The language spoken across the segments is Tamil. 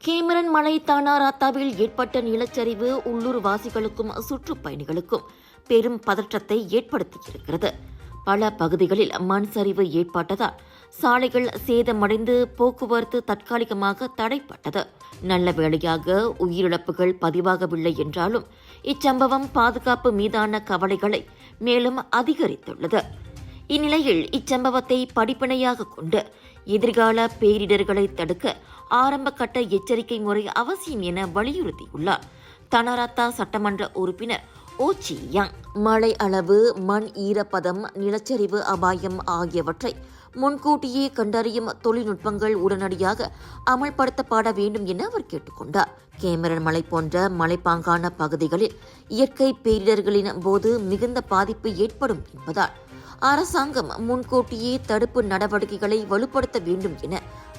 கேமரன் மலை தானா ராத்தாவில் ஏற்பட்ட நிலச்சரிவு உள்ளூர் வாசிகளுக்கும் சுற்றுப்பயணிகளுக்கும் பெரும் பதற்றத்தை ஏற்படுத்தியிருக்கிறது. பல பகுதிகளில் மண் சரிவு ஏற்பட்டதால் சாலைகள் சேதமடைந்து போக்குவரத்து தற்காலிகமாக தடைப்பட்டது. நல்ல வேளையாக உயிரிழப்புகள் பதிவாகவில்லை என்றாலும் இச்சம்பவம் பாதுகாப்பு மீதான கவலைகளை மேலும் அதிகரித்துள்ளது. இந்நிலையில் இச்சம்பவத்தை படிப்பினையாக கொண்டு எதிர்கால பேரிடர்களை தடுக்க ஆரம்ப கட்ட எச்சரிக்கை முறை அவசியம் என வலியுறுத்தியுள்ளார் தனா ரத்தா சட்டமன்ற உறுப்பினர் ஓச்சி யங். மழை அளவு, மண் ஈரப்பதம், நிலச்சரிவு அபாயம் ஆகியவற்றை முன்கூட்டியே கண்டறியும் தொழில்நுட்பங்கள் உடனடியாக அமல்படுத்தப்பட வேண்டும் என அவர் கேட்டுக்கொண்டார். கேமரன் மலை போன்ற மலைப்பாங்கான பகுதிகளில் இயற்கை பேரிடர்களின் போது மிகுந்த பாதிப்பு ஏற்படும் என்பதால் அரசாங்கம் முன்கூட்டியே தடுப்பு நடவடிக்கைகளை வலுப்படுத்த வேண்டும் என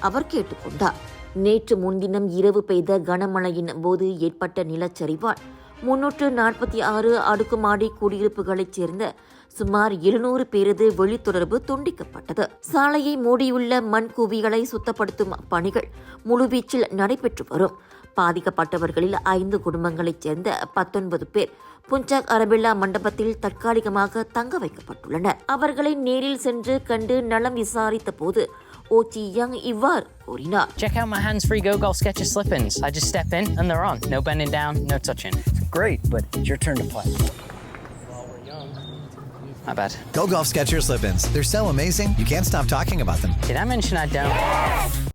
அவர் கேட்டுக்கொண்டார். நேற்று முன்தினம் இரவு பெய்த கனமழையின் போது ஏற்பட்ட நிலச்சரிவால் 346 அடுக்குமாடி குடியிருப்புகளைச் சேர்ந்த சுமார் 700 பேரது வெளித்தொடர்பு துண்டிக்கப்பட்டது. சாலையை மூடியுள்ள மண் குவிகளை சுத்தப்படுத்தும் பணிகள் முழுவீச்சில் நடைபெற்று வரும். பாதிக்கப்பட்டவர்களில் 5 குடும்பங்களைச் சேர்ந்த 19 பேர் புஞ்சாக் அரபில்லா மண்டபத்தில் தற்காலிகமாக தங்க வைக்கப்பட்டுள்ளனர். அவர்களை நேரில் சென்று கண்டு நலம் விசாரித்த போது ஓச்சி யங் இவ்வாறு கூறினார். Check out my hands-free Go Golf Skechers slip-ins. I just step in and they're on. No bending down, no touching. Great, but it's your turn to play. My bad. Go Golf Skechers slip-ins. They're so amazing, you can't stop talking about them. Did I mention I don't?